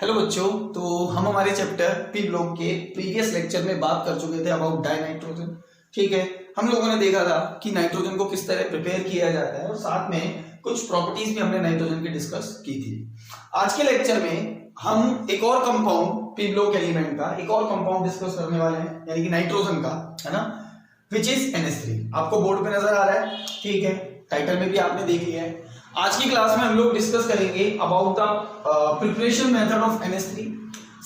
Hello बच्चों, तो हम हमारे चैप्टर पी ब्लॉक के प्रीवियस लेक्चर में बात कर चुके थे अबाउट डाइनाइट्रोजन। ठीक है, हम लोगों ने देखा था कि नाइट्रोजन को किस तरह प्रिपेयर किया जाता है और साथ में कुछ प्रॉपर्टीज भी हमने नाइट्रोजन की डिस्कस की थी। आज के लेक्चर में हम एक और कंपाउंड पी ब्लॉक एलिमेंट का एक और कंपाउंड डिस्कस करने वाले हैं, यानी कि नाइट्रोजन का, है ना, विच इज NH3। आपको बोर्ड पे नजर आ रहा है, ठीक है, टाइटल में भी आपने देख लिया है। आज की क्लास में हम लोग डिस्कस करेंगे about the preparation method of NH3।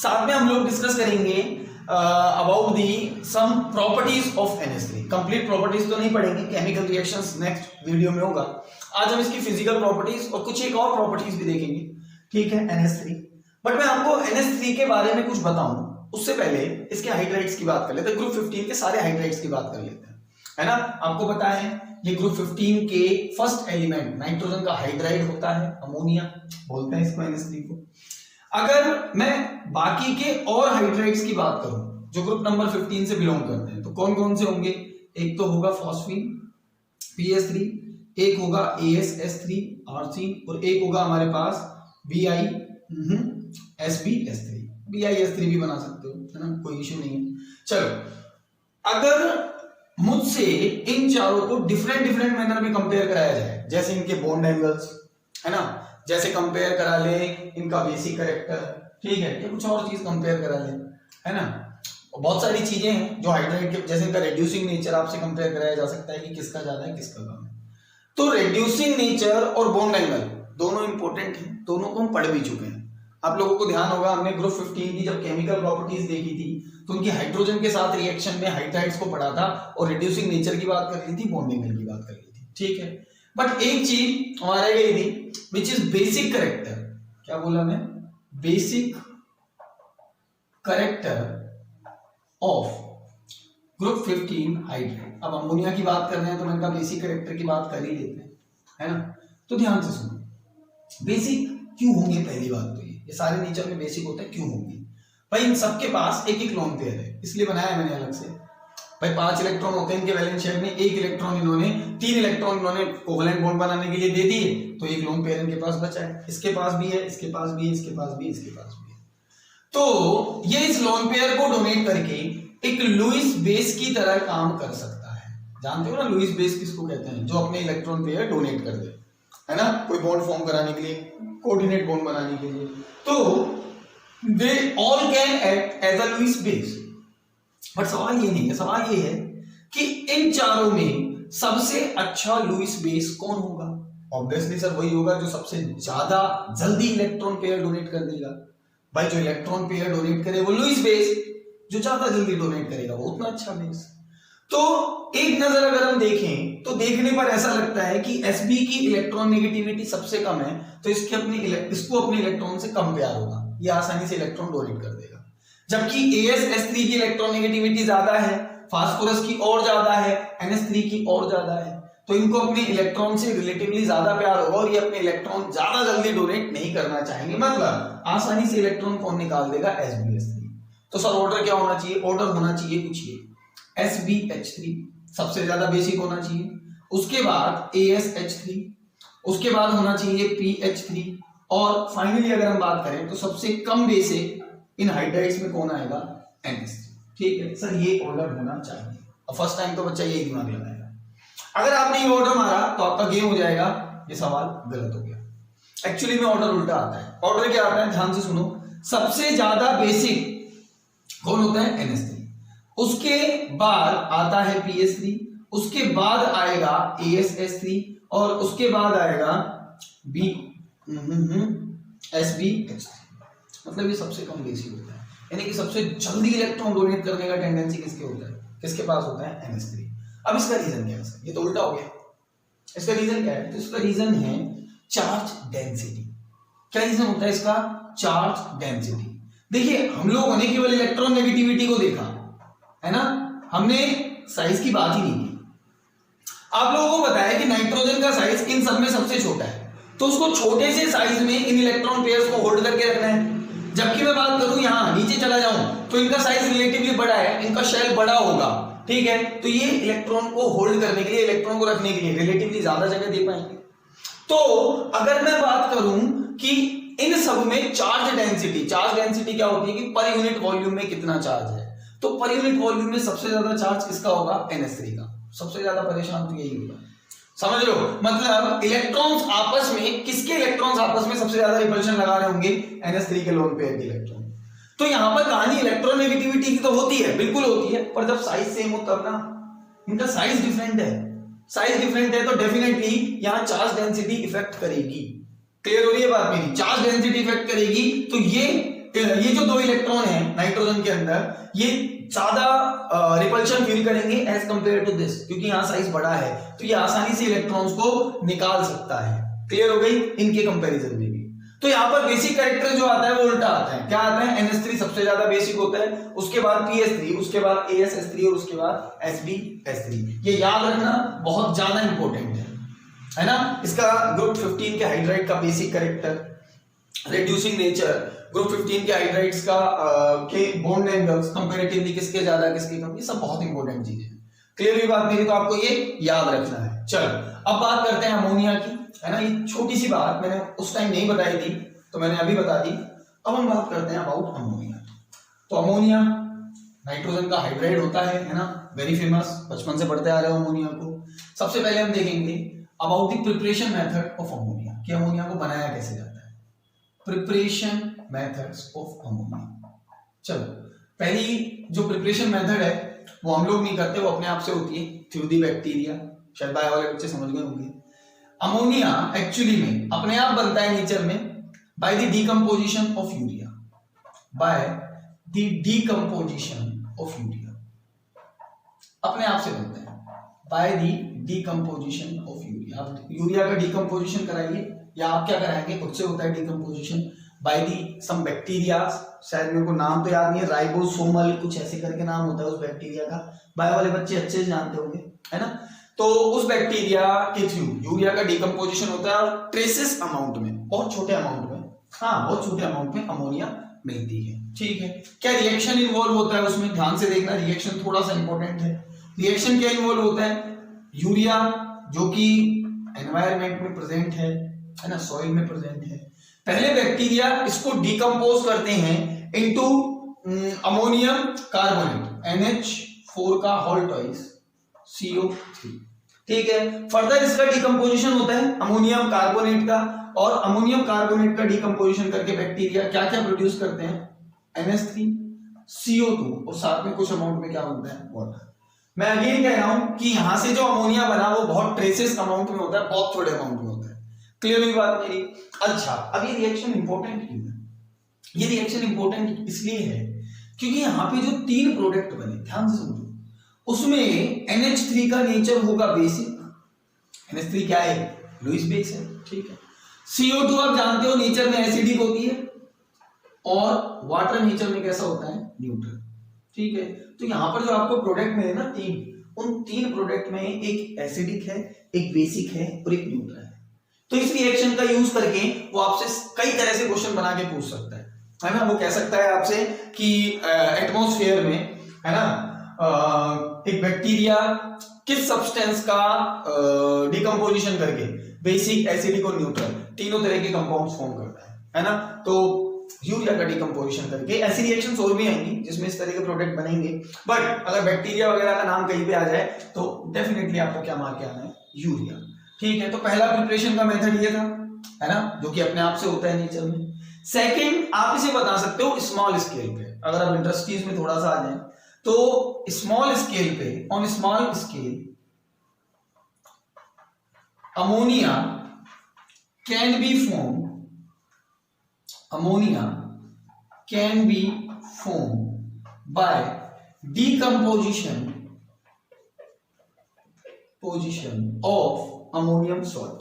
साथ में हम लोग डिस्कस करेंगे about the some properties of NH3। Complete properties तो नहीं पढ़ेंगे, केमिकल रिएक्शंस नेक्स्ट वीडियो में होगा। आज हम इसकी फिजिकल प्रॉपर्टीज और कुछ एक और प्रॉपर्टीज भी देखेंगे, ठीक है, NH3। बट मैं आपको NH3 के बारे में कुछ बताऊं उससे पहले इसके हाइड्राइड्स की बात कर लेते हैं। ग्रुप 15 के सारे हाइड्राइड्स की बात कर लेते हैं, है ना। आपको पता है ये ग्रुप 15 के फर्स्ट एलिमेंट नाइट्रोजन का हाइड्राइड होता है, अमोनिया बोलते हैं इसको, NH3 को। अगर मैं बाकी के और हाइड्राइड्स की बात करूं जो ग्रुप नंबर 15 से बिलोंग करते हैं, तो कौन कौन से होंगे? एक तो होगा फॉस्फीन PS3, एक होगा AsS3 आर्सिन, और एक होगा हमारे पास BiSbS3। BiS3 भी बना सकते हो, है ना, कोई इश्यू नहीं है। चलो, अगर मुझसे इन चारों को डिफरेंट मैनर में कंपेयर कराया जाए, जैसे इनके बॉन्ड एंगल्स, है ना, जैसे कंपेयर करा ले इनका बेसिक कैरेक्टर, ठीक है, या कुछ और चीज कंपेयर करा ले, है ना, बहुत सारी चीजें हैं जो हाइड्राइड के, जैसे इनका रिड्यूसिंग नेचर आपसे कंपेयर कराया जा सकता है कि किसका ज्यादा है किसका कम है। तो रिड्यूसिंग नेचर और बॉन्ड एंगल दोनों इंपॉर्टेंट हैं, दोनों को हम पढ़ भी चुके हैं। आप लोगों को ध्यान होगा, हमने ग्रुप 15 की जब केमिकल प्रॉपर्टीज देखी थी तो उनकी हाइड्रोजन के साथ रिएक्शन में हाइड्राइड्स को पढ़ा था और रिड्यूसिंग नेचर की बात कर ली थी, बॉन्ड एंगल की बात कर ली थी, ठीक है। बट एक चीज हमारे गई थी विच इज बेसिक कैरेक्टर। क्या बोला मैं? Basic character of group 15 hydride. अब अमोनिया की बात कर रहे हैं तो मैंने कहा बेसिक कैरेक्टर की बात कर ही लेते हैं, है ना। तो ध्यान से सुनो, बेसिक क्यों होंगे? पहली बात तो ये सारे नेचर में बेसिक होता है, क्यों होंगे? भाई इन सबके पास एक लोन पेयर है, इसलिए बनाया है मैंने अलग से। भाई 5 इलेक्ट्रॉन होते हैं इनके वैलेंस शेल में, 1 इलेक्ट्रॉन इन्होंने 3 इलेक्ट्रॉन इन्होंने कोवेलेंट बॉन्ड बनाने के लिए दे दिए, तो एक लोन पेयर इनके पास बचा है। इसके पास भी है, इसके पास भी है, इसके पास भी, इसके पास भी है। तो ये इस लोन पेयर को डोनेट करके एक लुईस बेस की तरह काम कर सकता है। जानते हो ना लुईस बेस किसको कहते हैं? जो अपने इलेक्ट्रॉन पेयर डोनेट कर दे, है ना, कोई बॉन्ड फॉर्म कराने के लिए, कोऑर्डिनेट बॉन्ड बनाने के लिए। तो they all can act as a Lewis base. But सवाल ये नहीं है, सवाल ये है कि इन चारों में सबसे अच्छा लुईस बेस कौन होगा? ऑब्वियसली सर वही होगा जो सबसे ज्यादा जल्दी इलेक्ट्रॉन पेयर डोनेट कर देगा। भाई जो इलेक्ट्रॉन पेयर डोनेट करे वो लुईस बेस, जो ज्यादा जल्दी डोनेट करेगा वो उतना अच्छा बेस। तो एक नजर अगर हम देखें तो देखने पर ऐसा लगता है कि Sb की इलेक्ट्रॉन नेगेटिविटी सबसे कम है, तो इसको अपने इलेक्ट्रॉन से कम प्यार होगा, ये आसानी से इलेक्ट्रॉन डोनेट कर देगा। जबकि AsS3 की इलेक्ट्रॉन नेगेटिविटी ज्यादा है, फास्फोरस की और ज्यादा है, NH3 की और ज्यादा है, तो इनको अपने इलेक्ट्रॉन से रिलेटिवली ज्यादा प्यार होगा और ये अपने इलेक्ट्रॉन ज्यादा जल्दी डोनेट नहीं करना चाहेंगे। मतलब आसानी से इलेक्ट्रॉन कौन निकाल देगा? SbS3। तो सर ऑर्डर क्या होना चाहिए? ऑर्डर होना चाहिए कुछ ये, SbH3 सबसे ज्यादा बेसिक होना चाहिए, उसके बाद AsH3, उसके बाद होना चाहिए PH3, और फाइनली अगर हम बात करें तो सबसे कम बेसिक इन हाइड्राइड्स में कौन आएगा? NH3। ठीक है सर, ये ऑर्डर होना चाहिए। और फर्स्ट टाइम तो बच्चा यही दिमाग लगाएगा। अगर आपने ये ऑर्डर मारा तो आपका गेम हो जाएगा, ये सवाल गलत हो गया। एक्चुअली में ऑर्डर उल्टा आता है। ऑर्डर क्या आता है? ध्यान से सुनो, सबसे ज्यादा बेसिक कौन होता है? NH3, उसके बाद आता है PS3, उसके बाद आएगा AsS3, और उसके बाद आएगा SbH3। मतलब ये सबसे कम बेसिक होता है, यानी कि सबसे जल्दी इलेक्ट्रॉन डोनेट करने का टेंडेंसी किसके होता है? किसके पास होता है? NH3। अब इसका रीजन क्या है सर? ये तो उल्टा हो गया। इसका रीजन क्या है? तो इसका रीजन है चार्ज डेंसिटी। क्या रीजन होता है इसका? Charge density. देखिए हम लोगों ने केवल इलेक्ट्रॉन नेगेटिविटी को देखा, है ना, हमने साइज की बात ही नहीं की। आप लोगों को पता है कि नाइट्रोजन का साइज इन सब में सबसे छोटा है, तो उसको छोटे से साइज में इन इलेक्ट्रॉन पेयर्स को होल्ड करके रखना है। जबकि मैं बात करूं यहां नीचे चला जाऊं तो इनका साइज रिलेटिवली बड़ा है, इनका शेल बड़ा होगा, ठीक है, तो ये इलेक्ट्रॉन को होल्ड करने के लिए, इलेक्ट्रॉन को रखने के लिए रिलेटिवली ज्यादा जगह दे पाएंगे। तो अगर मैं बात करूं कि इन सब में चार्ज डेंसिटी क्या होती है कि पर यूनिट वॉल्यूम में कितना चार्ज है। तो पर यूनिट वॉल्यूम में सबसे ज्यादा चार्ज किसका होगा, NH3 का। सबसे ज्यादा परेशान तो यही होगा, समझ लो। मतलब इलेक्ट्रॉन्स आपस में, किसके इलेक्ट्रॉन्स आपस में सबसे ज्यादा रिपल्शन लगा रहे होंगे, NH3 के लोन पेयर के इलेक्ट्रॉन। तो यहां पर कहानी इलेक्ट्रोनेगेटिविटी की तो होती है, बिल्कुल होती है, पर जब साइज सेम हो तब ना, इनका साइज डिफरेंट है तो डेफिनेटली यहां चार्ज डेंसिटी इफेक्ट करेगी। क्लियर हो रही है बात मेरी, चार्ज डेंसिटी इफेक्ट करेगी। तो ये जो दो इलेक्ट्रॉन है नाइट्रोजन के अंदर, ये ज्यादा रिपल्शन फील करेंगे एज कंपेयर टू दिस, क्योंकि यहां साइज बड़ा है तो ये आसानी से इलेक्ट्रॉन्स को निकाल सकता है। क्लियर हो गई, इनके कंपैरिजन में भी। तो यहां पर बेसिक कैरेक्टर जो आता है वो उल्टा आता है। क्या आता है, NH3 सबसे ज्यादा बेसिक होता है, उसके बाद PS3, उसके बाद AsH3 और उसके बाद SbH3। ये याद रखना बहुत ज्यादा इंपॉर्टेंट है ना। इसका ग्रुप 15 के हाइड्राइड का basic character, reducing nature, group 15 के हाइड्राइड्स का के बॉन्ड एंगल्स कंपैरेटिवली किसके ज्यादा किसके कम, ये सब बहुत इंपॉर्टेंट चीजें हैं। क्लियर हुई बात मेरी, तो आपको ये याद रखना है। चलो अब बात करते हैं अमोनिया की, है ना। ये छोटी सी बात मैंने उस टाइम नहीं बताई थी तो मैंने अभी बता दी। अब हम बात करते हैं अबाउट अमोनिया। तो अमोनिया नाइट्रोजन का हाइड्राइड होता है ना, वेरी फेमस, बचपन से पढ़ते आ रहे हो अमोनिया को। सबसे पहले हम देखेंगे about the preparation method of ammonia, कि अमोनिया को बनाया कैसे जाता है। Preparation methods of ammonia. चलो पहली जो प्रिपरेशन मेथड है वो हम लोग नहीं करते, वो अपने आप से होती है थ्रू दी बैक्टीरिया। शायद बायो वाले बच्चे समझ गए होंगे। अमोनिया एक्चुअली में अपने आप बनता है नेचर में by the decomposition of urea, by the decomposition of urea, अपने आप से बनता है by the decomposition of urea. आप यूरिया का डीकंपोजिशन कराइए या आप क्या कराएंगे, खुद से होता है decomposition by the some bacteria. शायद मेरे को नाम तो याद नहीं है, राइबोसोमल कुछ ऐसे करके नाम होता है उस बैक्टीरिया का, बायो वाले बच्चे अच्छे से जानते होंगे, है ना। तो उस बैक्टीरिया के थ्रू यूरिया का डीकंपोजिशन होता है और ट्रेसेस अमाउंट में, बहुत छोटे अमाउंट में, हाँ बहुत छोटे अमाउंट में अमोनिया मिलती है। ठीक है, क्या रिएक्शन इन्वॉल्व होता है उसमें, ध्यान से देखना, रिएक्शन थोड़ा सा इंपॉर्टेंट है। रिएक्शन क्या इन्वॉल्व होता है, यूरिया जो कि एनवायरमेंट में प्रेजेंट है ना, सॉइल में प्रेजेंट है, पहले बैक्टीरिया इसको डिकम्पोज करते हैं इनटू अमोनियम कार्बोनेट, NH4 का होल ट्वाइस CO3। ठीक है, फर्दर इसका डिकम्पोजिशन होता है अमोनियम कार्बोनेट का, और अमोनियम कार्बोनेट का डिकम्पोजिशन करके बैक्टीरिया क्या क्या प्रोड्यूस करते हैं, NH3 CO2 और साथ में कुछ अमाउंट में क्या बनता है, वाटर। मैं अगेन कह रहा हूं कि यहां से जो अमोनिया बना वो बहुत ट्रेसेस अमाउंट में होता है, बहुत थोड़े अमाउंट में होता है। क्लियर हुई बात मेरी। अच्छा, अब ये रिएक्शन इंपॉर्टेंट क्यों है, ये रिएक्शन इंपॉर्टेंट इसलिए है क्योंकि यहां पे जो तीन प्रोडक्ट बने, ध्यान से समझो, उसमें NH3 का नेचर होगा बेसिक। NH3 क्या है, लुईस बेस है। ठीक है, CO2 आप जानते हो नेचर में एसिडिक होती है, और वाटर नेचर में कैसा होता है, न्यूट्रल। ठीक है, तो यहां पर जो आपको प्रोडक्ट मिले ना तीन, उन तीन प्रोडक्ट में एक एसिडिक है, एक बेसिक है और एक न्यूट्रल है। तो इस रिएक्शन का यूज करके वो आपसे कई तरह से क्वेश्चन बना के पूछ सकता है ना। वो कह सकता है आपसे कि एटमॉस्फेयर में, है ना, एक बैक्टीरिया किस सब्सटेंस का डिकम्पोजिशन करके बेसिक, एसिडिक और न्यूट्रल तीनों तरह के कंपाउंड्स फॉर्म करता है ना। तो यूरिया का डिकम्पोजिशन करके ऐसी रिएक्शंस और भी आएंगी जिसमें इस तरह के प्रोडक्ट बनेंगे, बट अगर बैक्टीरिया वगैरह का नाम कहीं पे आ जाए तो डेफिनेटली आपको क्या मार के आना है, यूरिया। ठीक है, तो पहला प्रिपरेशन का मेथड ये था, है ना, जो कि अपने आप से होता है नेचर में। सेकंड, आप इसे बता सकते हो स्मॉल स्केल पे, अगर आप इंडस्ट्रीज में थोड़ा सा आ जाए तो स्मॉल स्केल पे, on small scale ammonia can be form, ammonia can be form by decomposition of ammonium salt,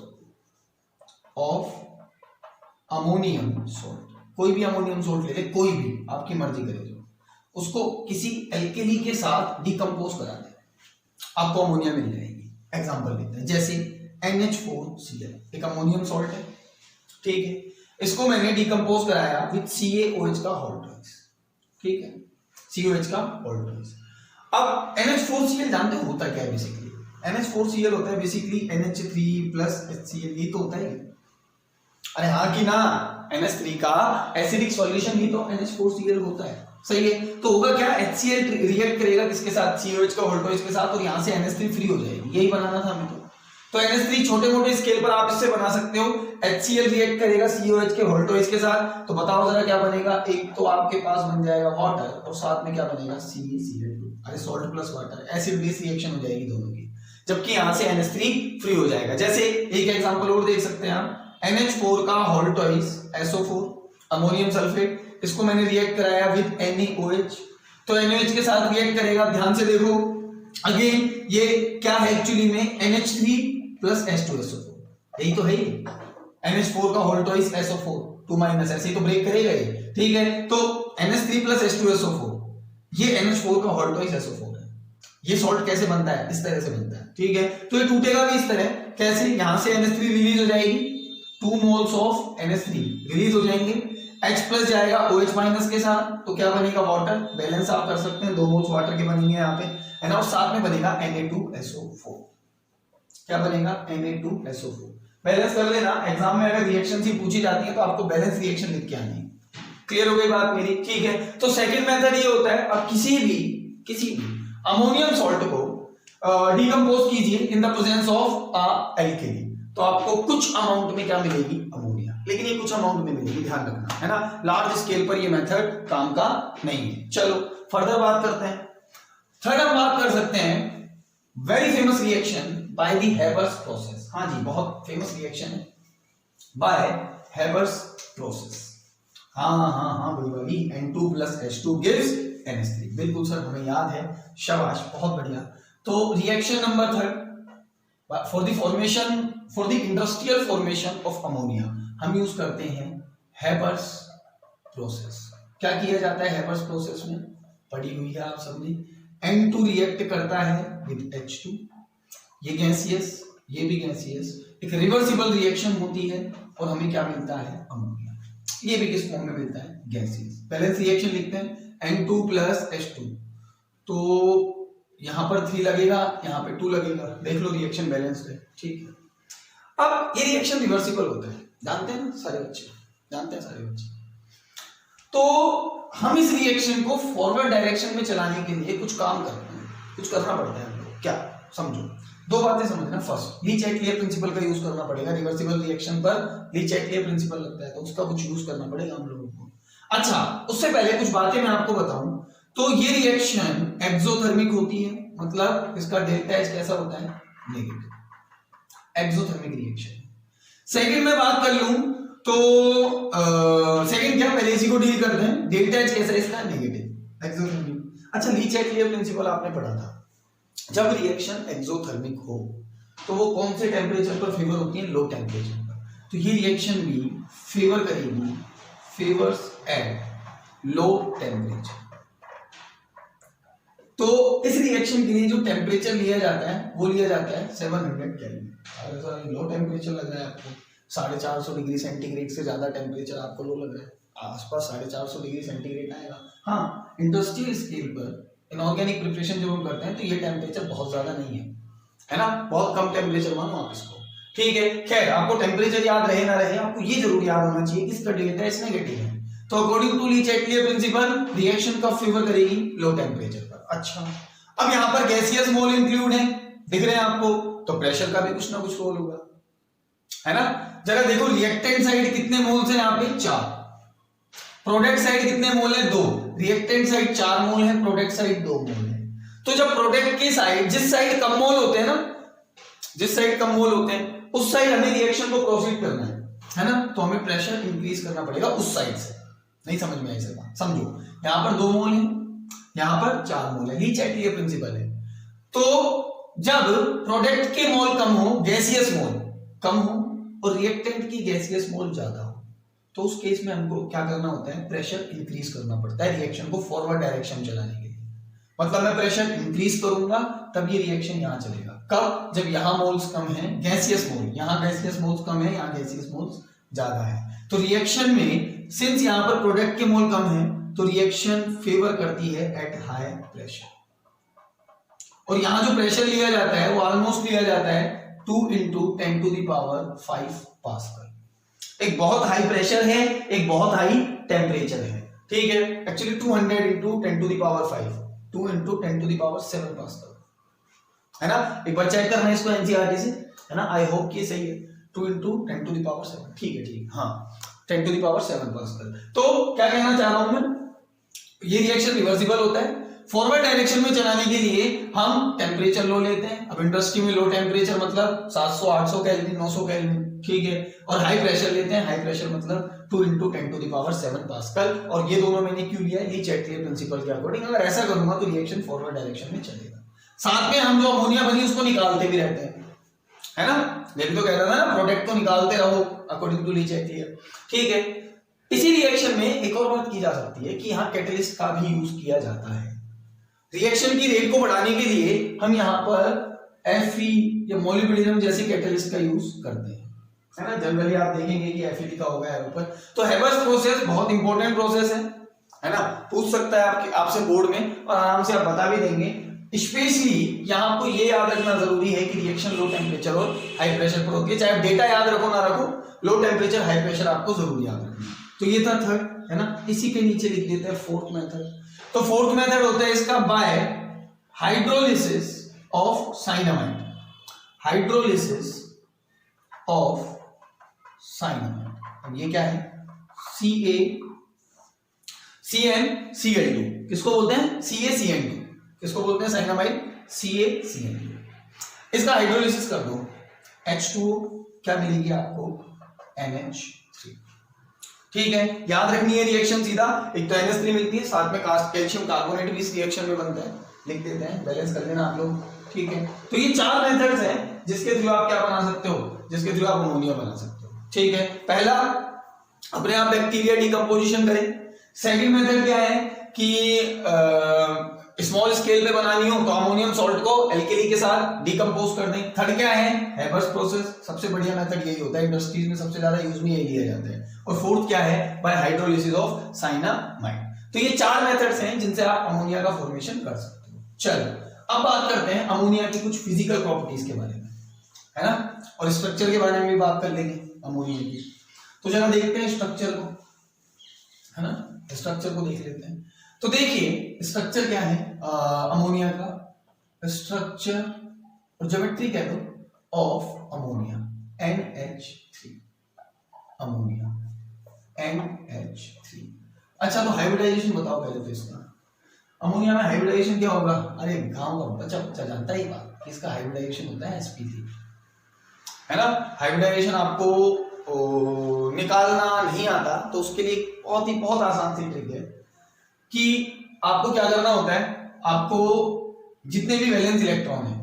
कोई भी अमोनियम सॉल्ट ले ले, कोई भी आपकी मर्जी करे, जो उसको किसी एल्केली के साथ डिकम्पोज करा दे, आपको अमोनिया मिल जाएगी। एग्जांपल लेते हैं, जैसे NH4Cl एक अमोनियम सॉल्ट है। ठीक है, इसको मैंने डिकम्पोज कराया विद CaOH का होल ट्वाइस। ठीक है, COH का होल ट्वाइस। अब NH4Cl जानते हो होता क्या है बेसिकली, NH4Cl होता है बेसिकली NH3 प्लस HCl, ये तो होता है। अरे हाँ कि ना, NH3 का एसिडिक सॉल्यूशन ही तो NH4Cl होता है, सही है। तो होगा क्या, HCl रिएक्ट करेगा किसके साथ, COH का वोल्टेज के साथ, और यहां से NH3 फ्री हो जाएगी, यही बनाना था हमें। तो NH3 छोटे मोटे स्केल पर आप इससे बना सकते हो। HCl रिएक्ट करेगा COH के वोल्टेज के साथ, तो बताओ जरा क्या बनेगा, एक तो आपके पास बन जाएगा वाटर और साथ में क्या बनेगा, CaCl2, अरे salt plus water, acid base reaction हो जाएगी दोनों की, जबकि यहां से NH3 फ्री हो जाएगा। जैसे एक एग्जांपल और देख सकते हैं आप, NH4 का वोल्टेज SO4 अमोनियम सल्फेट, इसको मैंने रिएक्ट कराया विद NaOH, तो NaOH के साथ रिएक्ट करेगा, ध्यान से देखो अगेन ये क्या है एक्चुअली में, NH3 प्लस H2SO4, यही तो है। NH4 का वोल्टेज SO4 2 माइनस, ऐसे ही तो ब्रेक करेगा ये, ठीक है। तो NH3 प्लस H2SO4, ये NH4 का वोल्टेज SO4 है। ये सॉल्ट कैसे बनता है, इस तरह से बनता है, ठीक है। तो ये टूटेगा भी इस तरह, कैसे, यहां से NH3 रिलीज हो जाएगी, 2 मोल्स ऑफ NH3 रिलीज हो जाएंगे, H प्लस जाएगा OH माइनस के साथ, तो क्या बनेगा, वाटर, बैलेंस आप कर सकते हैं, 2 मोल्स वाटर के बनेंगे यहाँ पे, है ना, और साथ में बनेगा Na2SO4, क्या बनेगा, Na2SO4। बैलेंस कर लेना, एग्जाम में अगर रिएक्शन ही पूछी जाती है तो आपको बैलेंस रिएक्शन लिख के आनी है। क्लियर हो गई बात मेरी, ठीक है। तो सेकंड मेथड ये होता है, अब किसी भी अमोनियम सॉल्ट को डिकम्पोज कीजिए in the presence of a alkali, तो आपको कुछ अमाउंट में क्या मिलेगी, अमोनिया, लेकिन ये कुछ अमाउंट में मिलेगी, ध्यान रखना, है ना, लार्ज स्केल पर ये मेथड काम का नहीं है। चलो फर्दर बात करते हैं। थर्ड हम बात कर सकते हैं very famous reaction by the Haber's process. हाँ जी, बहुत फेमस रिएक्शन है बाय हेबर्स प्रोसेस। हाँ भाई, N2 plus H2 gives NH3, बिल्कुल सर हमें याद है, शाबाश, बहुत बढ़िया। तो reaction number third, for the industrial formation of ammonia हम यूज करते हैं हेबर्स प्रोसेस। क्या किया जाता है हेबर्स प्रोसेस में, पढ़ी हुई है आप सबने, N2 रिएक्ट करता है विद H2, ये गैसियस, ये भी गैसियस, एक रिवर्सिबल रिएक्शन होती है और हमें क्या मिलता है, अमोनिया। ये भी किस फॉर्म में मिलता है, गैसियस। बैलेंस रिएक्शन लिखते हैं, N2 प्लस H2, तो यहां पर 3 लगेगा, यहां पे 2 लगेगा, देख लो रिएक्शन बैलेंस्ड है, ठीक है। अब ये रिएक्शन रिवर्सिबल होता है, जानते हैं ना सारे बच्चे, जानते हैं सारे बच्चे। तो हम इस रिएक्शन को फॉरवर्ड डायरेक्शन में चलाने के लिए कुछ काम करते हैं, कुछ करना पड़ता है हमको, क्या, समझो, 2 बातें समझना। फर्स्ट, ली-चाइटलियर प्रिंसिपल का यूज करना पड़ेगा, रिवर्सिबल रिएक्शन पर ली-चाइटलियर प्रिंसिपल लगता है, तो उसका कुछ यूज करना पड़ेगा हम लोगों को। अच्छा, उससे पहले कुछ बातें मैं आपको बताऊं, तो ये रिएक्शन एक्सोथर्मिक होती है, मतलब इसका डेल्टा H कैसा होता है, नेगेटिव, एक्सोथर्मिक रिएक्शन। सेकंड में बात कर लूं तो सेकंड क्या, पहले इसी को डील करते हैं, डेल्टा H कैसा है इसका, नेगेटिव, एक्सोथर्मिक। अच्छा, ली-चाइटलियर प्रिंसिपल आपने पढ़ा था, जब रिएक्शन एक्सोथर्मिक हो तो वो कौन से टेम्परेचर पर फेवर होती है, लो टेम्परेचर पर, तो ये रिएक्शन भी फेवर करेगी, फेवर्स एट लो टेम्परेचर। तो इस रिएक्शन के लिए जो टेम्परेचर लिया जाता है वो लिया जाता है 700 केल्विन। अरे सर लो टेम्परेचर लग रहा है आपको, 450 डिग्री सेंटीग्रेड से ज्यादा टेम्परेचर आपको लो लग रहा है, आसपास 450 डिग्री सेंटीग्रेड आएगा। हाँ, इंडस्ट्रियल स्केल पर इनऑर्गेनिक प्रिपरेशन जब हम करते हैं तो ये टेम्परेचर बहुत ज्यादा नहीं है ना, बहुत कम टेम्परेचर मानो आप इसको, ठीक है। खैर, आपको टेम्परेचर याद रहे ना रहे, आपको ये जरूर याद होना चाहिए इसका डेल्टा H नेगेटिव है, तो अकॉर्डिंग टू ली-चाइटलियर प्रिंसिपल रिएक्शन कब फेवर करेगी, लो टेम्परेचर पर। अच्छा, अब यहां पर गैसियस मोल इंक्लूड है, दिख रहे हैं आपको, तो प्रेशर का भी कुछ ना कुछ रोल होगा, है ना। जरा देखो, रिएक्टेंट साइड कितने मोल्स हैं यहाँ पे, 4, प्रोडक्ट साइड कितने मोल है, 2, रिएक्टेंट साइड 4 मोल है, प्रोडक्ट साइड 2 मोल है। तो जब प्रोडक्ट की साइड, जिस साइड कम मोल होते हैं ना, जिस साइड कम मोल होते हैं उस साइड हमें रिएक्शन को प्रोसीड करना है ना, तो हमें प्रेशर इंक्रीज करना पड़ेगा उस साइड से। नहीं समझ में आई सर बात, समझो, यहां पर 2 मोल है, यहां पर 4 मोल है, ली-चाइटलियर प्रिंसिपल है। तो जब प्रोडक्ट के मोल कम हो, गैसियस मोल कम हो और रिएक्टेंट की गैसियस मोल ज्यादा हो, तो उस केस में हमको क्या करना होता है, प्रेशर इंक्रीज करना पड़ता है रिएक्शन को फॉरवर्ड डायरेक्शन चलाने के लिए। मतलब मैं प्रेशर इंक्रीज करूंगा तब ये रिएक्शन यहां चलेगा, कब, जब यहां मोल्स कम है, गैसियस मोल, यहां गैसियस मोल्स कम है, यहां गैसियस मोल्स ज्यादा है। तो रिएक्शन में सिंस यहां पर प्रोडक्ट के मोल कम है तो रिएक्शन फेवर करती है एट हाई प्रेशर, और यहां जो प्रेशर लिया जाता है वो ऑलमोस्ट लिया जाता है 2 × 10⁵ पास्कल। एक बहुत हाई प्रेशर है, एक बहुत हाई टेम्परेचर है, ठीक है। Actually 200 into 10 to the power 5, 2 into 10 to the power 7 pascal, है ना। एक बार चेक करना है इसको एनसीईआरटी से, है ना। आई होप कि सही है। 2 इंटू 10 टू द पावर 7, ठीक है, ठीक, हाँ 10 टू द पावर 7 पास्कल। तो क्या कहना चाह रहा हूं मैं, ये रिएक्शन रिवर्सिबल होता है। फॉरवर्ड डायरेक्शन में चलाने के लिए हम टेम्परेचर लो लेते हैं। अब इंडस्ट्री में लो टेम्परेचर मतलब 700 800 केल्विन 900 केल्विन, ठीक है। और हाई प्रेशर लेते हैं, हाई प्रेशर मतलब 2 into 10 to the power 7 pascal. और ये दोनों मैंने क्यों लिया, ये चैटलियर प्रिंसिपल के अकॉर्डिंग। अगर ऐसा करूंगा तो रिएक्शन फॉरवर्ड डायरेक्शन में चलेगा। साथ में हम जो अमोनिया बनी उसको निकालते भी रहते हैं, है ना। मैं भी तो कह रहा था ना, प्रोडक्ट को निकालते रहो अकॉर्डिंग टू ली चैटलियर, ठीक है। इसी रिएक्शन में एक और बात की जा सकती है कि यहाँ कैटलिस्ट का भी यूज किया जाता है। रिएक्शन की रेट को बढ़ाने के लिए हम यहाँ पर Fe या मोलिब्डेनम जैसे कैटलिस्ट का यूज करते हैं, है ना। जनरली आप देखेंगे कि Fe लिखा होगा एरो पर। तो हेबर्स प्रोसेस बहुत इंपॉर्टेंट प्रोसेस है ना। पूछ सकता है आपसे बोर्ड में और आराम से आप बता भी देंगे। स्पेशली यहाँ आपको ये याद रखना जरूरी है कि रिएक्शन लो टेम्परेचर और हाई प्रेशर पर होती है। चाहे डेटा याद रखो ना रखो, लो टेम्परेचर हाई प्रेशर आपको जरूर याद रखना। तो ये था थर्ड, है ना। इसी के नीचे लिख देते हैं फोर्थ मेथड। तो फोर्थ मेथड होता है इसका bye hydrolysis of cyanamide, hydrolysis of cyanamide. अब ये क्या है, CaCnCl2, किसको बोलते हैं, CaCN2, किसको बोलते हैं, साइनामाइड, CaCN2। इसका हाइड्रोलिसिस कर दो, H2O क्या मिलेगी आपको, NH3, ठीक है। याद रखनी है रिएक्शन सीधा, एक तो NH3 मिलती है, साथ में कैल्शियम कार्बोनेट भी इस रिएक्शन में बनता है, लिख देते हैं, बैलेंस कर लेना आप लोग, ठीक है। तो ये 4 मेथड्स हैं जिसके थ्रू आप क्या बना सकते हो, जिसके थ्रू आप अमोनिया बना सकते हो, ठीक है। पहला अपने आप बैक्टीरिया डिकम्पोजिशन करें। सेकंड मेथड क्या है कि स्मॉल स्केल पे बनानी हो तो अमोनियम सॉल्ट को एल्केली के साथ डिकम्पोज कर दें। थर्ड क्या है, हेबर्स प्रोसेस, सबसे बढ़िया मेथड यही होता है, इंडस्ट्रीज में सबसे ज्यादा यूज में यही लिया जाता है। और फोर्थ क्या है, बाय हाइड्रोलिसिस ऑफ साइनामाइड। तो ये 4 मेथड्स हैं जिनसे आप अमोनिया का फॉर्मेशन कर सकते हो। चलो अब बात करते हैं अमोनिया की कुछ फिजिकल प्रॉपर्टीज के बारे में, है ना। और स्ट्रक्चर के बारे में भी बात कर लेंगे अमोनिया की। तो जरा देखते हैं स्ट्रक्चर को, है ना, स्ट्रक्चर को देख लेते हैं। तो देखिए स्ट्रक्चर क्या है अमोनिया का, स्ट्रक्चर और ज्योमेट्री कह दो of ammonia, NH3, ammonia NH3। अच्छा तो हाइब्रिडाइजेशन बताओ पहले तो इसका। अमोनिया में हाइब्रिडाइजेशन क्या होगा, अरे गांव का बच्चा बच्चा जानता ही बात कि इसका हाइब्रिडाइजेशन होता है sp3, है ना। हाइब्रिडाइजेशन आपको निकालना नहीं आता तो उसके लिए बहुत आसान सी ट्रिक है कि आपको क्या करना होता है, आपको जितने भी वैलेंस इलेक्ट्रॉन है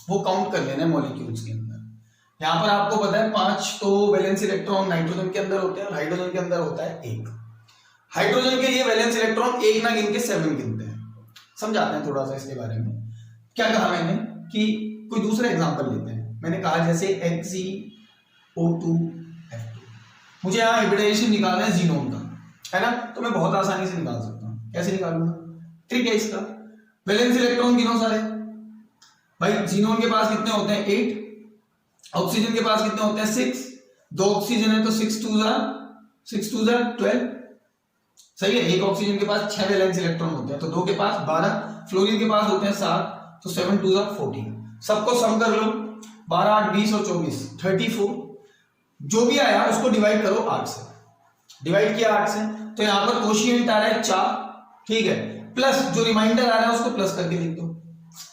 वो काउंट कर लेना है मॉलिक्यूल्स के अंदर। यहां पर आपको पता है 5 तो वैलेंस इलेक्ट्रॉन नाइट्रोजन के अंदर होते हैं और हाइड्रोजन के अंदर होता है 1। हाइड्रोजन के लिए वैलेंस इलेक्ट्रॉन 1 ना गिन के 7 गिनते हैं। समझाते हैं थोड़ा सा इसके बारे में। क्या कहा मैंने कि कोई दूसरा एग्जांपल लेते हैं। मैंने कहा जैसे HCO2F2, मुझे यहाँ हाइब्रिडाइजेशन निकालना है जीनोम का, है ना। तो मैं बहुत आसानी से निकाल सकता हूँ। कैसे निकालूंगा, ट्रिक है इसका, वैलेंस इलेक्ट्रॉन गिनो सारे। भाई जीनोम के पास कितने होते हैं 8, ऑक्सीजन के पास कितने होते हैं 6, 2 ऑक्सीजन है तो 6 2 12, सही है। एक ऑक्सीजन के पास 6 वैलेंस इलेक्ट्रॉन होते हैं तो 2 के पास 12, फ्लोरीन के पास होते हैं 7, तो 7 2 14। सबको सम कर लो, 12 8 20 और 24 34। जो भी आया उसको डिवाइड करो 8 से, डिवाइड किया 8 से, तो यहां पर कोशिएंट आ रहा है 4, ठीक है, प्लस जो रिमाइंडर आ रहा है उसको प्लस करके लिख दो।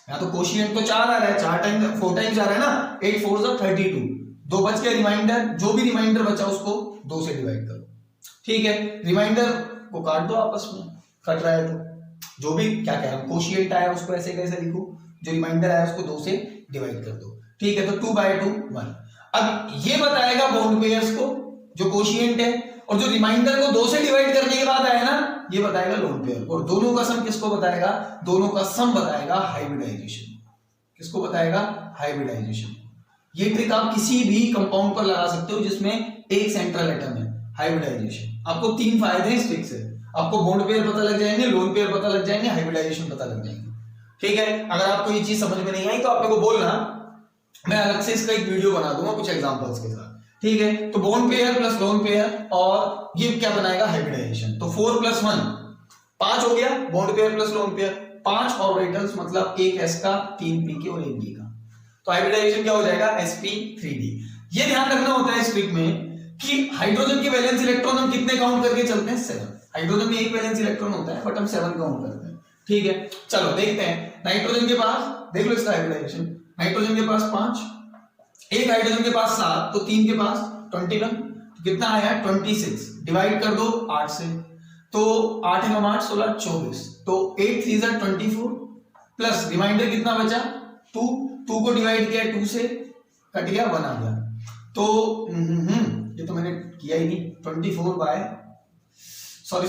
यहां तो कोशिएंट तो 4 आ रहा है, 4 टाइम 4 टाइम्स आ रहा है ना, 8 4 32, 2 बच गया रिमाइंडर, जो भी रिमाइंडर बचा उसको 2 से डिवाइड करो, ठीक है। रिमाइंडर को काट दो आपस में, कट रहा है तो जो भी क्या कह रहा हूं, कोशिएंट आया उसको ऐसे कैसे लिखो, जो रिमाइंडर आया उसको 2 से डिवाइड कर दो, ठीक है। तो 2/2 1। अब ये बताएगा बॉन्ड पेयर्स को जो कोशिएंट है, और जो रिमाइंडर को 2 से डिवाइड करने के बाद आया ना ये बताएगा लोन पेयर, और दोनों का सम किसको बताएगा, दोनों का सम बताएगा हाइब्रिडाइजेशन। किसको बताएगा, हाइब्रिडाइजेशन। ये ट्रिक आप किसी भी कंपाउंड पर लगा सकते हो जिसमें एक सेंट्रल एटम है, हाइब्रिडाइजेशन। आपको 3 फायदे हैं इस ट्रिक से, आपको बॉन्ड पेयर पता लग जाएंगे, लोन पेयर पता लग जाएंगे, हाइब्रिडाइजेशन पता लग जाएंगे, ठीक है। अगर आपको ये चीज समझ में नहीं आई तो आप मेरे को बोलना, मैं अलग से इसका एक वीडियो बना दूंगा कुछ एग्जांपल्स के साथ, ठीक है, तो bond pair plus lone pair और ये क्या बनाएगा हाइब्रिडाइजेशन। तो 4 + 1 5 हो गया, bond pair plus lone pair, 5 orbitals मतलब एक s का 3 p के और एक d का, तो हाइब्रिडाइजेशन क्या हो जाएगा sp3d। ये ध्यान रखना होता है इस ट्रिक में कि हाइड्रोजन के वैलेंस इलेक्ट्रॉन हम कितने काउंट करके चलते हैं 7। हाइड्रोजन में एक वैलेंस इलेक्ट्रॉन होता है बट हम 7 काउंट करते हैं, ठीक है। चलो देखते हैं नाइट्रोजन के पास, देख लो इसका हाइब्रिडाइजेशन, नाइट्रोजन के पास 5, एक हाइड्रोजन के पास 7, तो 3 के पास 21, तो कितना आया 26, डिवाइड कर दो 8 से, तो 8 × 8 16 24, तो 8 3 = 24 प्लस रिमाइंडर कितना बचा 2 को डिवाइड किया 2 से, कट गया 1 आ गया, तो ये तो मैंने किया ही नहीं, 24 बाय सॉरी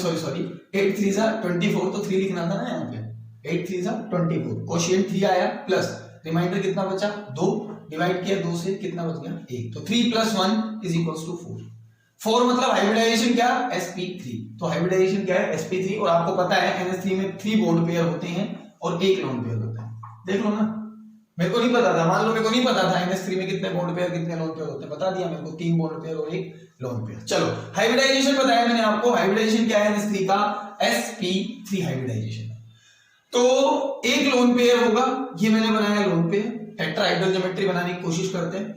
8 3 = 24, तो 3 लिखना था ना यहाँ पे, 8 3 = 24, क्वोशिएंट 3 आया प्लस रिमाइंडर कितना बचा 2, डिवाइड किया 2 से, कितना बच गया 1, तो 3 + 1 = 4 मतलब हाइब्रिडाइजेशन क्या sp3, तो हाइब्रिडाइजेशन क्या है sp3, और आपको पता है NH3 में 3 बॉन्ड पेयर होते हैं और एक लोन पेयर होता है, देख लो ना, मेरे को नहीं पता था, मान लो मेरे को नहीं पता था NH3 में कितने बॉन्ड पेयर कितने लोन पेयर होते हैं, बता दिया मेरे को 3 बॉन्ड पेयर और एक लोन पेयर। चलो हाइब्रिडाइजेशन बताया मैंने आपको, हाइब्रिडाइजेशन क्या है NH3 का sp3 हाइब्रिडाइजेशन, तो एक लोन पेयर होगा, ये मैंने बनाया लोन पेयर, टेट्राहाइड्रल ज्योमेट्री बनाने की कोशिश करते हैं,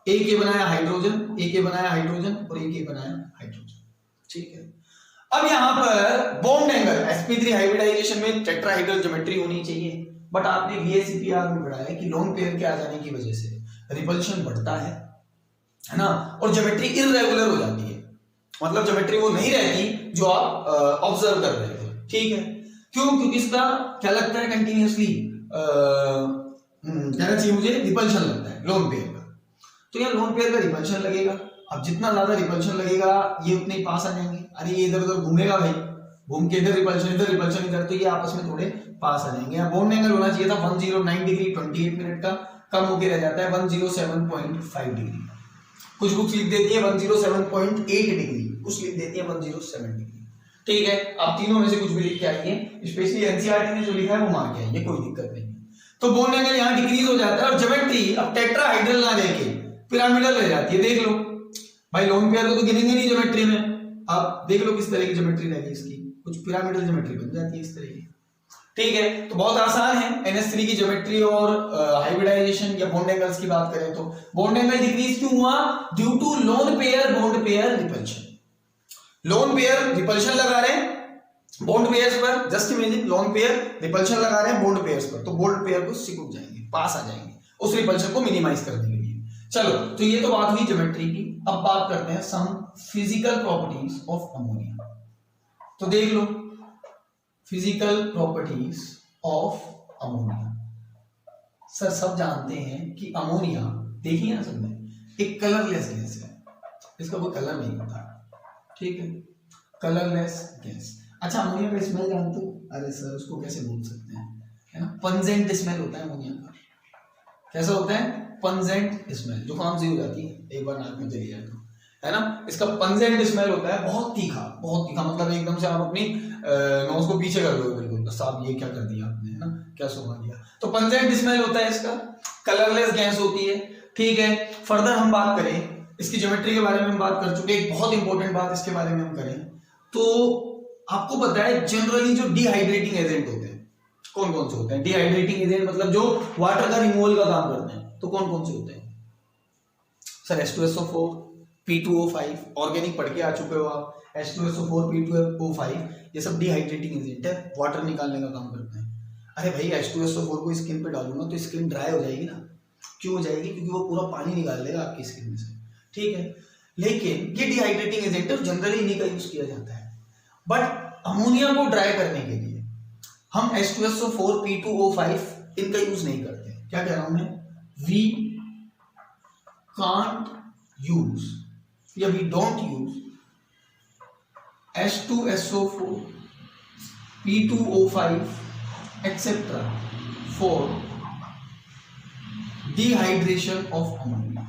एक ये बनाया हाइड्रोजन, एक ये बनाया हाइड्रोजन और एक ये बनाया हाइड्रोजन, ठीक है। अब यहां पर बॉन्ड एंगल sp3 हाइब्रिडाइजेशन में टेट्राहाइड्रल ज्योमेट्री होनी चाहिए, बट आपने VSEPR में पढ़ा है कि लोन पेयर के आ जाने की वजह से रिपल्शन बढ़ता है ना, और ज्योमेट्री इररेगुलर हो जाती है, मतलब ज्योमेट्री वो नहीं रहती जो आप ऑब्जर्व कर रहे थे, ठीक है। क्यों? क्योंकि इसका क्या लगता है कंटिन्यूअसली कहना चाहिए मुझे रिपल्शन लगता है लोन पेयर का, तो यहाँ लोन पेयर का रिपल्शन लगेगा, अब जितना ज्यादा रिपल्शन लगेगा ये उतने ही पास आ जाएंगे, अरे ये इधर उधर घूमेगा भाई, घूम के इधर रिपल्शन इधर, तो ये आपस में थोड़े पास आ जाएंगे। यहाँ बॉन्ड एंगल होना चाहिए था 109 डिग्री 28 मिनट का, कम होके रह जाता है 107.5 डिग्री, कुछ बुक्स लिख देती है 107.8 डिग्री, कुछ लिख देती है 107 डिग्री, ठीक है। आप तीनों में से कुछ भी लिख के आइए, स्पेशली एनसीईआरटी ने जो लिखा है वो मार के आइए, कोई दिक्कत नहीं। तो बॉन्ड एंगल यहाँ डिक्रीज हो जाता है और ज्योमेट्री अब टेट्राहाइड्रल ना लेके पिरामिडल रह जाती है, देख लो भाई लोन पेयर को तो गिनेंगे नहीं ज्योमेट्री में, आप देख लो किस तरह की ज्योमेट्री रहेगी इसकी, कुछ पिरामिडल ज्योमेट्री बन जाती है इस तरह की, ठीक है। तो बहुत आसान है NH3 की ज्योमेट्री और हाइब्रिडाइजेशन या बॉन्ड एंगल्स की बात करें तो बॉन्ड एंगल डिक्रीज क्यों हुआ, due to lone pair bond pair repulsion. Lone pair repulsion लगा रहे हैं बॉन्ड पेयर्स पर, just imagine lone pair repulsion लगा रहे हैं बॉन्ड पेयर्स पर, तो बॉन्ड पेयर को सिकुड़ जाएंगे, पास आ जाएंगे उस रिपल्शन को मिनिमाइज करने के लिए। चलो तो ये तो बात हुई ज्योमेट्री की, अब बात करते हैं some physical properties of ammonia. तो देख लो physical properties of ammonia, sir सब जानते हैं कि अमोनिया, देखिए ना समझे, एक कलरलेस गैस है, इसका कोई कलर नहीं होता, ठीक है, कलरलेस गैस। अच्छा अमोनिया का स्मेल जानते हो? अरे सर उसको कैसे भूल सकते हैं, है ना, पंजेंट स्मेल होता है अमोनिया का, कैसा होता है पंजेंट स्मेल, जुकाम से हो जाती है एक बार नाक में चली जाए तो, है ना, इसका पंजेंट स्मेल होता है, बहुत तीखा मतलब एकदम से आप अपनी नोज को पीछे कर लो बिल्कुल, बस आप ये क्या कर दिया आपने, है ना, क्या सुना दिया, तो पंजेंट स्मेल होता है इसका, कलरलेस गैस होती है, ठीक है। फर्दर हम बात करें इसकी ज्योमेट्री के बारे में हम बात कर चुके, एक बहुत इंपॉर्टेंट बात इसके बारे में हम करें तो आपको पता है जनरली जो डिहाइड्रेटिंग एजेंट होते हैं कौन कौन से होते हैं, डिहाइड्रेटिंग एजेंट मतलब जो वाटर का रिमूवल का काम करते हैं, तो कौन कौन से होते हैं सर, H2SO4 P2O5, ऑर्गेनिक पढ़ के आ चुके हो आप, H2SO4 P2O5 ये सब डिहाइड्रेटिंग एजेंट है, वाटर निकालने का काम करते हैं। अरे भाई H2SO4 को स्किन पे डालूंगा तो स्किन ड्राई हो जाएगी ना, क्यों हो जाएगी, क्योंकि वो पूरा पानी निकाल लेगा आपकी स्किन में से, ठीक है। लेकिन ये डिहाइड्रेटिंग एजेंट है, जनरली इन्हीं का यूज किया जाता है, बट अमोनिया को ड्राई करने के लिए हम H2SO4 P2O5 इनका यूज नहीं करते, क्या कह रहा हूं मैं, वी कांट यूज या we don't use H2SO4 P2O5 etcetera for dehydration of ammonia,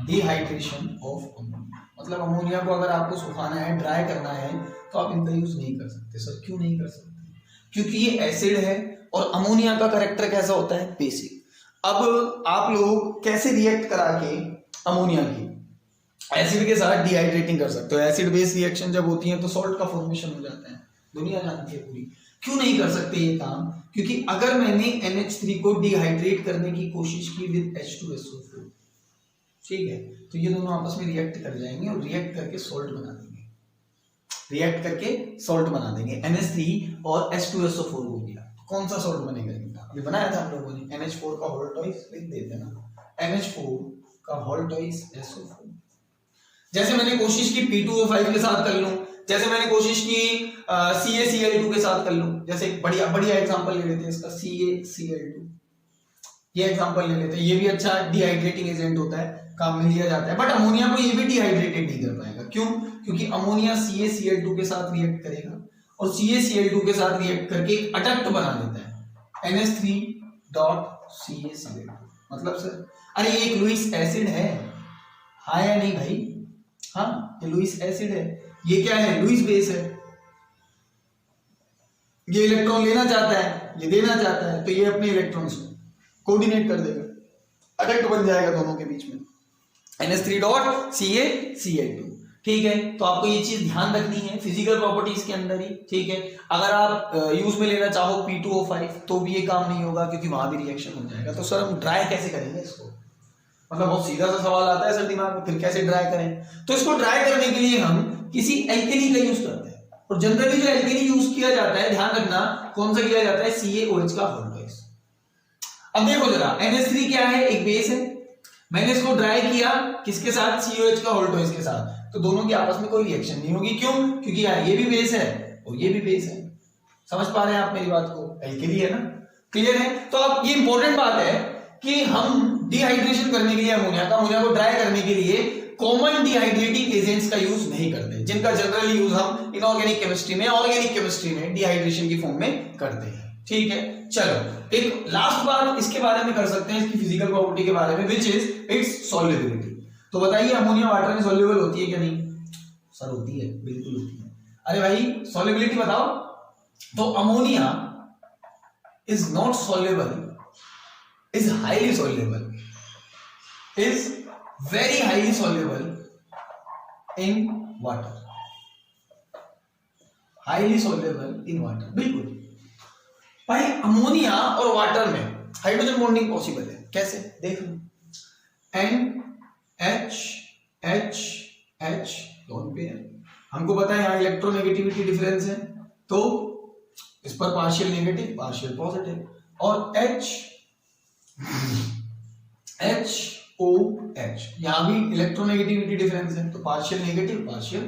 dehydration of ammonia मतलब अमोनिया को अगर आपको सुखाना है, ड्राई करना है तो आप इनका यूज नहीं कर सकते। सर क्यों नहीं कर सकते, क्योंकि ये एसिड है और अमोनिया का कैरेक्टर कैसा होता है, बेसिक। अब आप लोग कैसे रिएक्ट करा के अमोनिया की एसिड के साथ डिहाइड्रेटिंग कर सकते हो। एसिड बेस रिएक्शन जब होती है तो सॉल्ट का फॉर्मेशन हो जाता है, दुनिया जानती है पूरी। क्यों नहीं कर सकते ये काम? क्योंकि अगर मैंने NH3 को डिहाइड्रेट करने की कोशिश की विद H2SO4, ठीक है, तो ये दोनों आपस में रिएक्ट कर जाएंगे और रिएक्ट करके सॉल्ट बना देंगे, रिएक्ट करके सॉल्ट बना देंगे। NH3 और H2SO4 हो गया, कौन सा सॉल्ट बनेगा इनका? ये बनाया था हम लोगों ने, NH4 का होल्टॉइस लिख देते ना, NH4 का होल्टॉइस SO4। जैसे मैंने कोशिश की P2O5 के साथ कर लूं, जैसे मैंने कोशिश की CaCl2 के साथ कर लूं। जैसे बढ़िया बढ़िया एग्जांपल ले लेते हैं इसका, CaCl2, ये एग्जांपल ले लेते हैं। ये भी अच्छा डिहाइड्रेटिंग एजेंट होता है, काम में लिया जाता है। बट अमोनिया को ये भी डिहाइड्रेटेड नहीं कर पाएगा। क्यों? क्योंकि अमोनिया CaCl2 के साथ रिएक्ट करेगा और CaCl2 के साथ रिएक्ट करके एक अडक्ट बना देता है, NH3.CaCl2। मतलब सर, अरे एक लुईस एसिड है, हाँ या नहीं भाई? हाँ, ये लुईस एसिड है। ये क्या है? लुईस बेस है। ये इलेक्ट्रॉन लेना चाहता है, ये देना चाहता है, तो ये अपने इलेक्ट्रॉन्स को कोऑर्डिनेट कर देगा, अडक्ट बन जाएगा दोनों के बीच में, NH3.CaCl2। ठीक है, तो आपको ये चीज ध्यान रखनी है फिजिकल प्रॉपर्टीज के अंदर ही। ठीक है, अगर आप यूज में लेना चाहो P2O5 तो भी ये काम नहीं होगा, क्योंकि वहां भी रिएक्शन हो जाएगा। तो सर हम ड्राई कैसे करेंगे इसको? मतलब बहुत सीधा सा सवाल आता है सर दिमाग में, फिर कैसे ड्राई करें? तो इसको ड्राई करने के लिए हम किसी एल्केनी का यूज करते हैं, और जनरली जो एल्केनी यूज किया जाता है, ध्यान रखना कौन सा किया जाता है, CaOH का होल्टॉइस। अब देखो जरा, NH3 क्या है? एक बेस है। मैंने इसको ड्राई किया किसके साथ? CaOH का होल्टॉइस के साथ। तो दोनों की आपस में कोई रिएक्शन नहीं होगी। क्यों? क्योंकि यार ये भी बेस है और ये भी बेस है। समझ पा रहे हैं आप मेरी बात को? एल्केनी है ना, क्लियर है? तो अब ये इंपॉर्टेंट बात है कि हम डिहाइड्रेशन करने के लिए अमोनिया को ड्राई करने के लिए कॉमन डिहाइड्रेटिंग एजेंट्स का यूज नहीं करते, जिनका जनरली यूज हम इनऑर्गेनिक केमिस्ट्री में डिहाइड्रेशन की फॉर्म में करते हैं। ठीक है, चलो एक लास्ट बात इसके बारे में कर सकते हैं, इसकी फिजिकल प्रॉपर्टी के बारे में, विच इज इट्स सॉल्युबिलिटी। तो बताइए अमोनिया वाटर में सॉल्युबल होती है क्या? नहीं सर, होती है, बिल्कुल होती है। अरे भाई सॉल्युबिलिटी बताओ। तो ammonia is not soluble, is highly soluble, is very highly soluble in water, highly soluble in water। बिल्कुल भाई, अमोनिया और वाटर में हाइड्रोजन बॉन्डिंग पॉसिबल है। कैसे? देख लो, NH लोन पेयर, हमको पता है यहाँ इलेक्ट्रोनेगेटिविटी डिफरेंस है, तो इस पर पार्शियल नेगेटिव पार्शियल पॉजिटिव, और HOH यहां भी इलेक्ट्रोनेगेटिविटी डिफरेंस है, तो पार्शियल नेगेटिव पार्शियल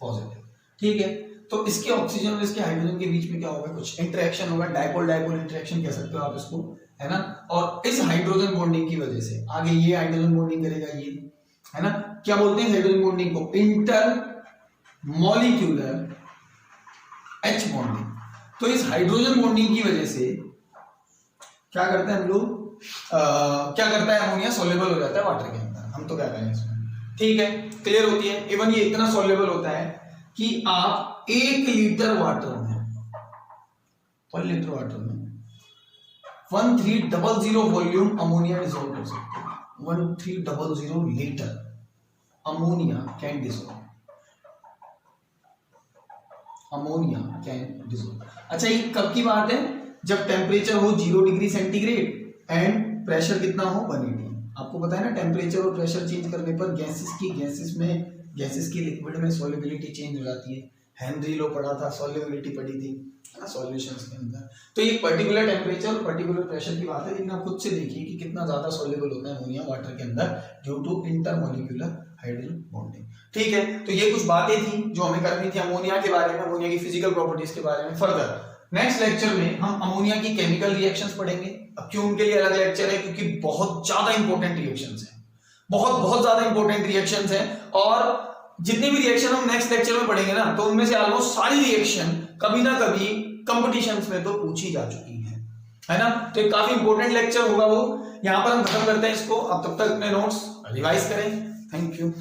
पॉजिटिव। ठीक है, तो इसके ऑक्सीजन और इसके हाइड्रोजन के बीच में क्या होगा? कुछ इंटरेक्शन होगा, डाइपोल डाइपोल इंटरेक्शन कह सकते हो आप इसको, है ना। और इस हाइड्रोजन बॉन्डिंग की वजह से आगे ये हाइड्रोजन बॉन्डिंग करेगा, ये है ना, क्या बोलते हैं हाइड्रोजन बॉन्डिंग को? Intermolecular H bonding. तो इस हाइड्रोजन बॉन्डिंग की वजह से क्या करते हैं हम लोग, क्या करता है अमोनिया? सॉल्युबल हो जाता है वाटर के अंदर। हम तो क्या करें इसमें? ठीक है, क्लियर होती है। इवन ये इतना सॉल्युबल होता है कि आप 1 लीटर वाटर में 1300 वॉल्यूम अमोनिया डिसॉल्व कर सकते हैं। 1300 litre ammonia can dissolve, ammonia can dissolve. अच्छा, ये कब की बात है? जब टेम्परेचर हो 0 डिग्री सेंटीग्रेड एंड प्रेशर कितना हो? 180। आपको पता है ना, टेम्परेचर और प्रेशर चेंज करने पर गैसेस की लिक्विड में सॉल्युबिलिटी चेंज हो जाती है। हेनरी लॉ पढ़ा था, सॉल्युबिलिटी पढ़ी थी ना सॉल्यूशंस के अंदर। तो ये पर्टिकुलर टेम्परेचर और पर्टिकुलर प्रेशर की बात है, लेकिन आप खुद से देखिए कि कितना ज्यादा सॉल्युबल होता है अमोनिया वाटर के अंदर due to intermolecular hydrogen bonding. ठीक है, तो ये कुछ बातें थी जो हमें करनी थी अमोनिया के बारे में, अमोनिया की फिजिकल प्रॉपर्टीज के बारे में। फर्दर नेक्स्ट लेक्चर में हम अमोनिया की केमिकल रिएक्शंस पढ़ेंगे। अब क्यों उनके लिए अलग लेक्चर है? क्योंकि बहुत ज्यादा इंपॉर्टेंट रिएक्शंस हैं, बहुत ज्यादा इंपॉर्टेंट रिएक्शंस हैं, और जितनी भी रिएक्शन हम नेक्स्ट लेक्चर में पढ़ेंगे ना, तो उनमें से ऑलमोस्ट सारी रिएक्शन कभी ना कभी कंपटीशंस में तो पूछी जा चुकी है ना। तो एक काफी इंपॉर्टेंट लेक्चर होगा वो। यहां पर हम खत्म करते हैं इसको। अब तब तक अपने नोट्स रिवाइज करें। Thank you.